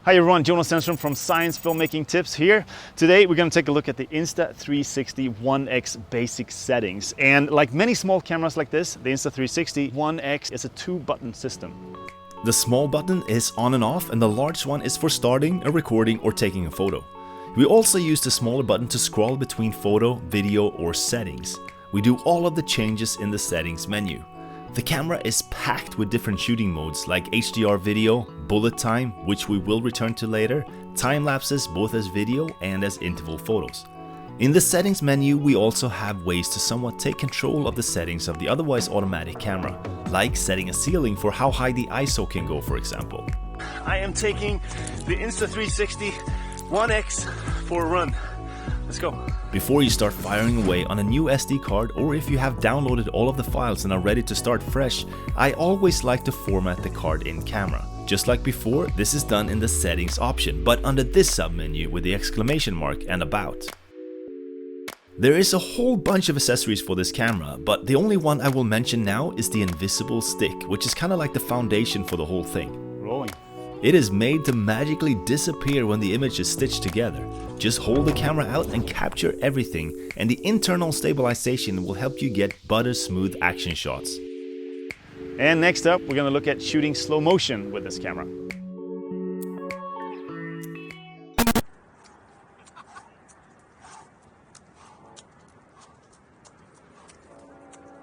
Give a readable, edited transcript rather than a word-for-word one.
Hi everyone, Jonas Stenström from Science Filmmaking Tips here. Today we're going to take a look at the Insta360 ONE X basic settings. And like many small cameras like this, the Insta360 ONE X is a 2-button system. The small button is on and off, and the large one is for starting a recording or taking a photo. We also use the smaller button to scroll between photo, video or settings. We do all of the changes in the settings menu. The camera is packed with different shooting modes like HDR video, bullet time, which we will return to later, time lapses both as video and as interval photos. In the settings menu we also have ways to somewhat take control of the settings of the otherwise automatic camera, like setting a ceiling for how high the ISO can go, for example. I am taking the Insta360 ONE X for a run. Let's go. Before you start firing away on a new SD card, or if you have downloaded all of the files and are ready to start fresh, I always like to format the card in camera. Just like before, this is done in the settings option, but under this submenu with the exclamation mark and about. There is a whole bunch of accessories for this camera, but the only one I will mention now is the invisible stick, which is kind of like the foundation for the whole thing. Rolling. It is made to magically disappear when the image is stitched together. Just hold the camera out and capture everything, and the internal stabilization will help you get butter smooth action shots. And next up, we're going to look at shooting slow motion with this camera.